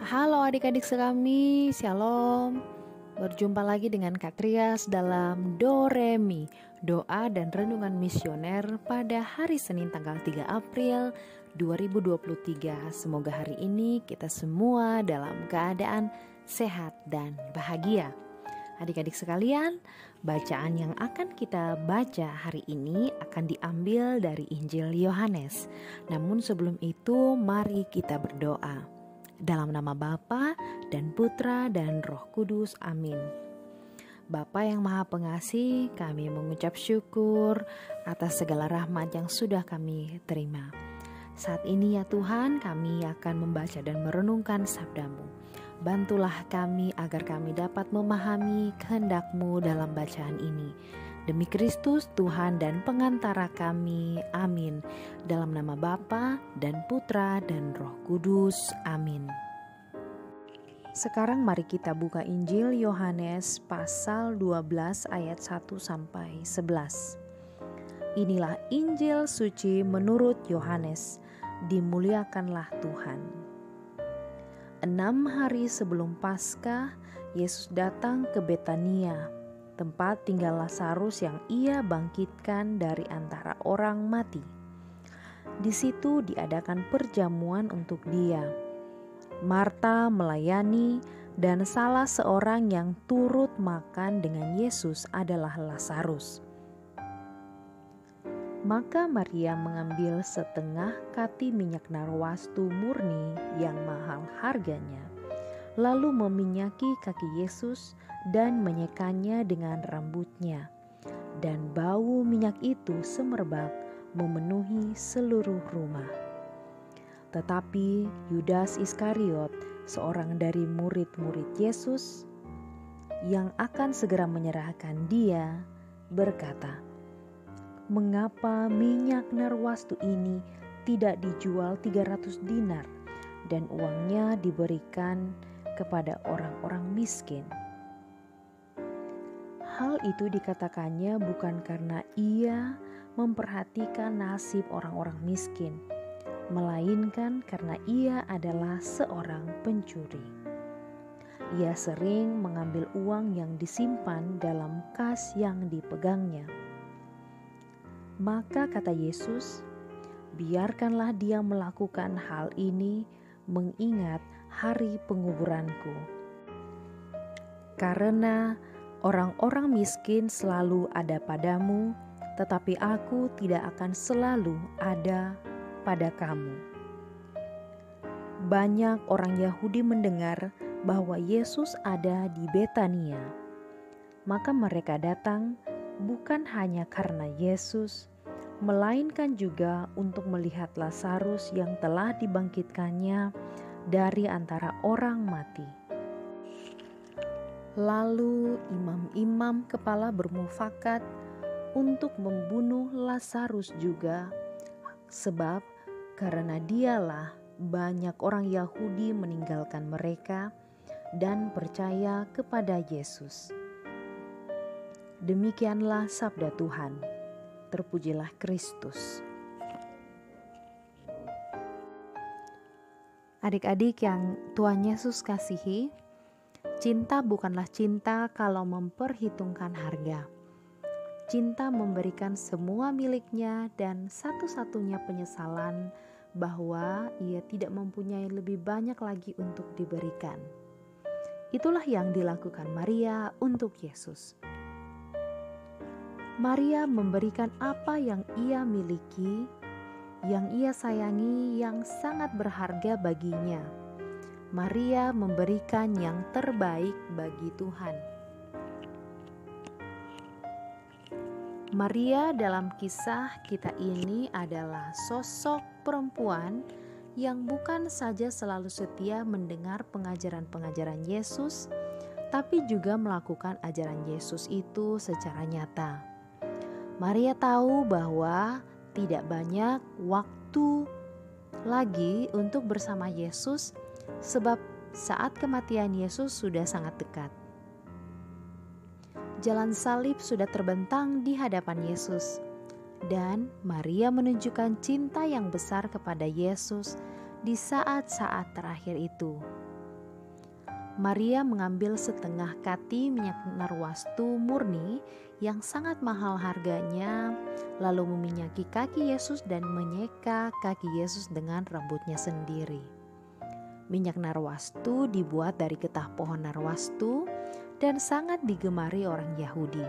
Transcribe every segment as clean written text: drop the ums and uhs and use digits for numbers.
Halo adik-adik sekami, Shalom. Berjumpa lagi dengan Kak Trias dalam Do Re Mi, doa dan renungan misioner pada hari Senin tanggal 3 April 2023. Semoga hari ini kita semua dalam keadaan sehat dan bahagia. Adik-adik sekalian, bacaan yang akan kita baca hari ini akan diambil dari Injil Yohanes. Namun sebelum itu, mari kita berdoa. Dalam nama Bapa dan Putra dan Roh Kudus, amin. Bapa yang Maha Pengasih, kami mengucap syukur atas segala rahmat yang sudah kami terima. Saat ini ya Tuhan, kami akan membaca dan merenungkan sabda-Mu. Bantulah kami agar kami dapat memahami kehendak-Mu dalam bacaan ini. Demi Kristus Tuhan dan pengantara kami, amin. Dalam nama Bapa dan Putra dan Roh Kudus, amin. Sekarang mari kita buka Injil Yohanes pasal 12 ayat 1-11. Inilah Injil suci menurut Yohanes, dimuliakanlah Tuhan. 6 hari sebelum Paskah, Yesus datang ke Betania, tempat tinggal Lazarus yang ia bangkitkan dari antara orang mati. Di situ diadakan perjamuan untuk dia. Marta melayani, dan salah seorang yang turut makan dengan Yesus adalah Lazarus. Maka Maria mengambil setengah kati minyak narwastu murni yang mahal harganya, lalu meminyaki kaki Yesus dan menyekanya dengan rambutnya, dan bau minyak itu semerbak memenuhi seluruh rumah. Tetapi Yudas Iskariot, seorang dari murid-murid Yesus yang akan segera menyerahkan dia, berkata, "Mengapa minyak narwastu ini tidak dijual 300 dinar dan uangnya diberikan kepada orang-orang miskin?" Hal itu dikatakannya bukan karena ia memperhatikan nasib orang-orang miskin, melainkan karena ia adalah seorang pencuri. Ia sering mengambil uang yang disimpan dalam kas yang dipegangnya. Maka kata Yesus, "Biarkanlah dia melakukan hal ini mengingat hari penguburanku. Karena orang-orang miskin selalu ada padamu, tetapi aku tidak akan selalu ada pada kamu." Banyak orang Yahudi mendengar bahwa Yesus ada di Betania. Maka mereka datang bukan hanya karena Yesus, melainkan juga untuk melihat Lazarus yang telah dibangkitkannya dari antara orang mati. Lalu imam-imam kepala bermufakat untuk membunuh Lazarus juga, sebab karena dialah banyak orang Yahudi meninggalkan mereka dan percaya kepada Yesus. Demikianlah sabda Tuhan. Terpujilah Kristus. Adik-adik yang Tuhan Yesus kasihi, cinta bukanlah cinta kalau memperhitungkan harga. Cinta memberikan semua miliknya dan satu-satunya penyesalan bahwa ia tidak mempunyai lebih banyak lagi untuk diberikan. Itulah yang dilakukan Maria untuk Yesus. Maria memberikan apa yang ia miliki, yang ia sayangi, yang sangat berharga baginya. Maria memberikan yang terbaik bagi Tuhan. Maria dalam kisah kita ini adalah sosok perempuan yang bukan saja selalu setia mendengar pengajaran-pengajaran Yesus, tapi juga melakukan ajaran Yesus itu secara nyata. Maria tahu bahwa tidak banyak waktu lagi untuk bersama Yesus, sebab saat kematian Yesus sudah sangat dekat. Jalan salib sudah terbentang di hadapan Yesus, dan Maria menunjukkan cinta yang besar kepada Yesus di saat-saat terakhir itu. Maria mengambil setengah kati minyak narwastu murni yang sangat mahal harganya, lalu meminyaki kaki Yesus dan menyeka kaki Yesus dengan rambutnya sendiri. Minyak narwastu dibuat dari getah pohon narwastu dan sangat digemari orang Yahudi.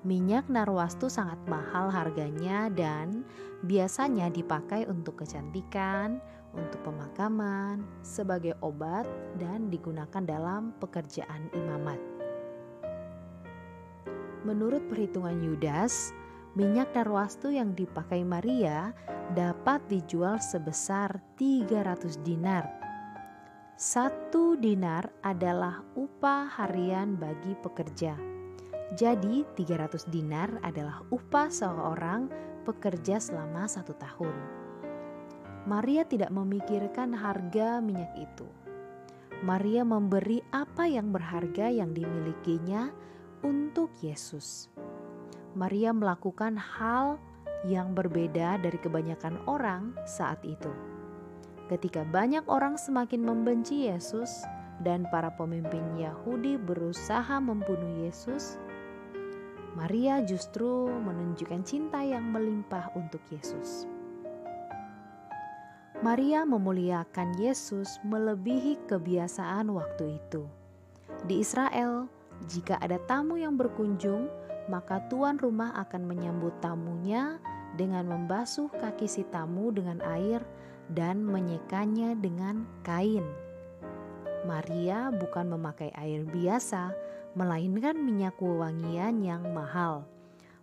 Minyak narwastu sangat mahal harganya dan biasanya dipakai untuk kecantikan, untuk pemakaman, sebagai obat, dan digunakan dalam pekerjaan imamat. Menurut perhitungan Yudas, minyak narwastu yang dipakai Maria dapat dijual sebesar 300 dinar. 1 dinar adalah upah harian bagi pekerja. Jadi 300 dinar adalah upah seorang pekerja selama 1 tahun. Maria tidak memikirkan harga minyak itu. Maria memberi apa yang berharga yang dimilikinya untuk Yesus. Maria melakukan hal yang berbeda dari kebanyakan orang saat itu. Ketika banyak orang semakin membenci Yesus dan para pemimpin Yahudi berusaha membunuh Yesus, Maria justru menunjukkan cinta yang melimpah untuk Yesus. Maria memuliakan Yesus melebihi kebiasaan waktu itu. Di Israel, jika ada tamu yang berkunjung, maka tuan rumah akan menyambut tamunya dengan membasuh kaki si tamu dengan air dan menyekanya dengan kain. Maria bukan memakai air biasa, melainkan minyak wewangian yang mahal.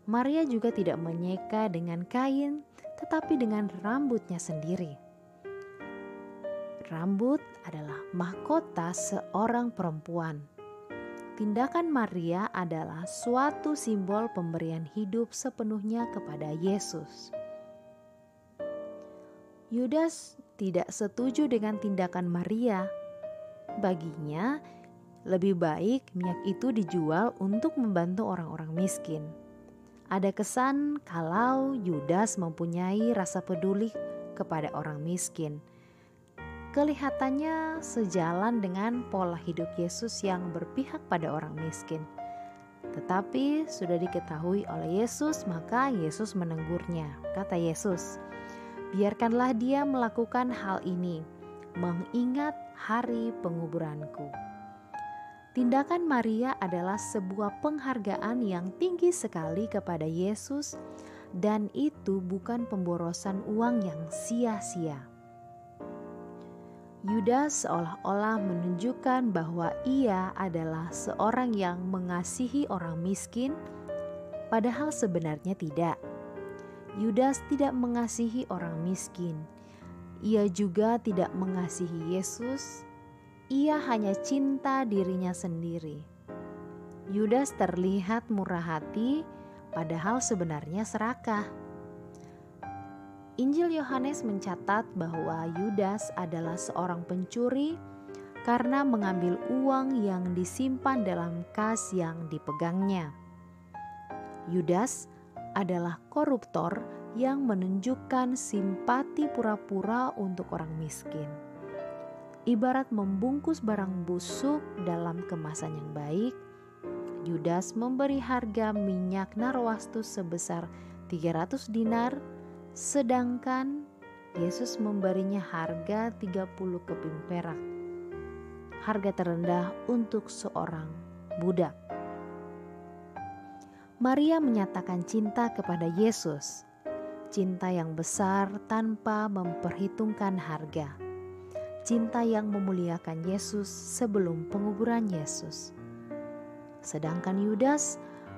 Maria juga tidak menyeka dengan kain, tetapi dengan rambutnya sendiri. Rambut adalah mahkota seorang perempuan. Tindakan Maria adalah suatu simbol pemberian hidup sepenuhnya kepada Yesus. Yudas tidak setuju dengan tindakan Maria. Baginya, lebih baik minyak itu dijual untuk membantu orang-orang miskin. Ada kesan kalau Yudas mempunyai rasa peduli kepada orang miskin. Kelihatannya sejalan dengan pola hidup Yesus yang berpihak pada orang miskin. Tetapi sudah diketahui oleh Yesus, maka Yesus menegurnya. Kata Yesus, "Biarkanlah dia melakukan hal ini, mengingat hari penguburanku." Tindakan Maria adalah sebuah penghargaan yang tinggi sekali kepada Yesus, dan itu bukan pemborosan uang yang sia-sia. Yudas seolah-olah menunjukkan bahwa ia adalah seorang yang mengasihi orang miskin, padahal sebenarnya tidak. Yudas tidak mengasihi orang miskin. Ia juga tidak mengasihi Yesus. Ia hanya cinta dirinya sendiri. Yudas terlihat murah hati, padahal sebenarnya serakah. Injil Yohanes mencatat bahwa Yudas adalah seorang pencuri karena mengambil uang yang disimpan dalam kas yang dipegangnya. Yudas adalah koruptor yang menunjukkan simpati pura-pura untuk orang miskin. Ibarat membungkus barang busuk dalam kemasan yang baik, Yudas memberi harga minyak narwastu sebesar 300 dinar, sedangkan Yesus memberinya harga 30 keping perak, harga terendah untuk seorang budak. Maria menyatakan cinta kepada Yesus, cinta yang besar tanpa memperhitungkan harga, cinta yang memuliakan Yesus sebelum penguburan Yesus. Sedangkan Yudas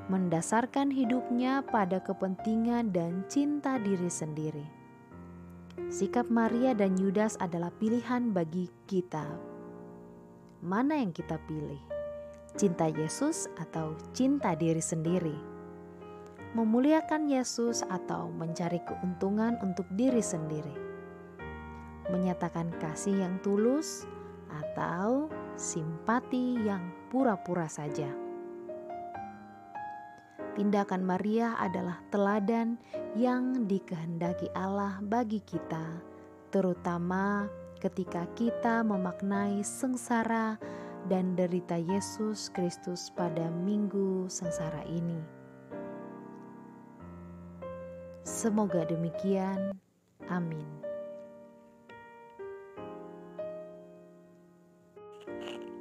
mendasarkan hidupnya pada kepentingan dan cinta diri sendiri. Sikap Maria dan Yudas adalah pilihan bagi kita. Mana yang kita pilih? Cinta Yesus atau cinta diri sendiri? Memuliakan Yesus atau mencari keuntungan untuk diri sendiri? Menyatakan kasih yang tulus atau simpati yang pura-pura saja? Tindakan Maria adalah teladan yang dikehendaki Allah bagi kita, terutama ketika kita memaknai sengsara dan derita Yesus Kristus pada minggu sengsara ini. Semoga demikian. Amin.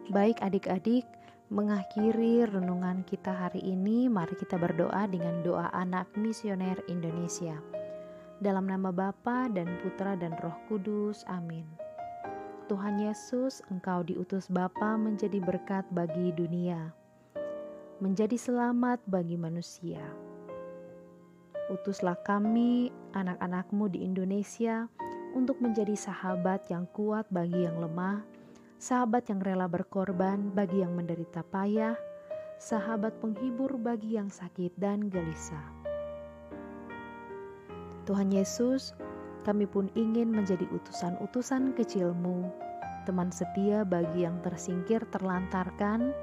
Baik adik-adik, mengakhiri renungan kita hari ini, mari kita berdoa dengan doa anak misioner Indonesia. Dalam nama Bapa dan Putra dan Roh Kudus, amin. Tuhan Yesus, Engkau diutus Bapa menjadi berkat bagi dunia, menjadi selamat bagi manusia. Utuslah kami, anak-anak-Mu di Indonesia, untuk menjadi sahabat yang kuat bagi yang lemah, sahabat yang rela berkorban bagi yang menderita payah, sahabat penghibur bagi yang sakit dan gelisah. Tuhan Yesus, kami pun ingin menjadi utusan-utusan kecil-Mu, teman setia bagi yang tersingkir terlantarkan,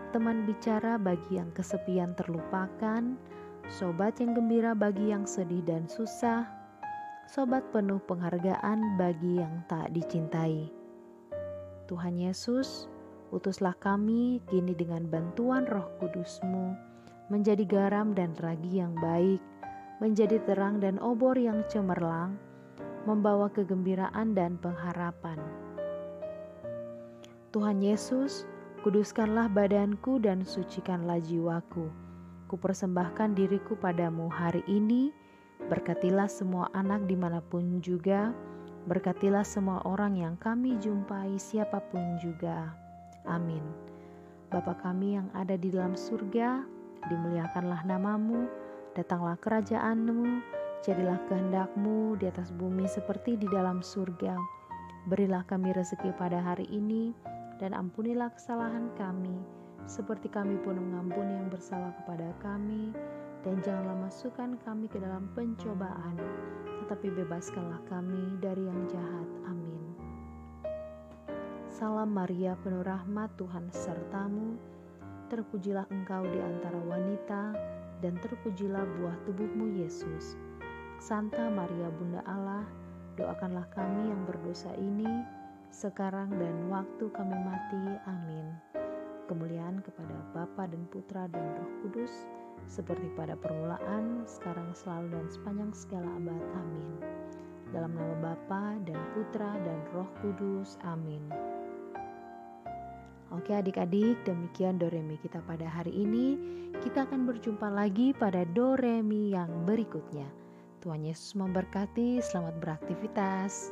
teman bicara bagi yang kesepian terlupakan, sobat yang gembira bagi yang sedih dan susah, sobat penuh penghargaan bagi yang tak dicintai. Tuhan Yesus, utuslah kami kini dengan bantuan Roh Kudus-Mu menjadi garam dan ragi yang baik, menjadi terang dan obor yang cemerlang, membawa kegembiraan dan pengharapan. Tuhan Yesus, kuduskanlah badanku dan sucikanlah jiwaku. Kupersembahkan diriku padamu hari ini, berkatilah semua anak dimanapun juga, berkatilah semua orang yang kami jumpai siapapun juga. Amin. Bapa kami yang ada di dalam surga, dimuliakanlah nama-Mu, datanglah kerajaan-Mu, jadilah kehendak-Mu di atas bumi seperti di dalam surga. Berilah kami rezeki pada hari ini, dan ampunilah kesalahan kami, seperti kami pun mengampuni yang bersalah kepada kami, dan janganlah masukkan kami ke dalam pencobaan, tetapi bebaskanlah kami dari yang jahat. Amin. Salam Maria, penuh rahmat, Tuhan serta-Mu. Terpujilah Engkau di antara wanita, dan terpujilah buah tubuh-Mu, Yesus. Santa Maria, Bunda Allah, doakanlah kami yang berdosa ini, sekarang dan waktu kami mati. Amin. Kemuliaan kepada Bapa dan Putra dan Roh Kudus, seperti pada permulaan, sekarang, selalu, dan sepanjang segala abad. Amin. Dalam nama Bapa dan Putra dan Roh Kudus. Amin. Oke adik-adik, demikian Doremi kita pada hari ini. Kita akan berjumpa lagi pada Doremi yang berikutnya. Tuhan Yesus memberkati, selamat beraktivitas.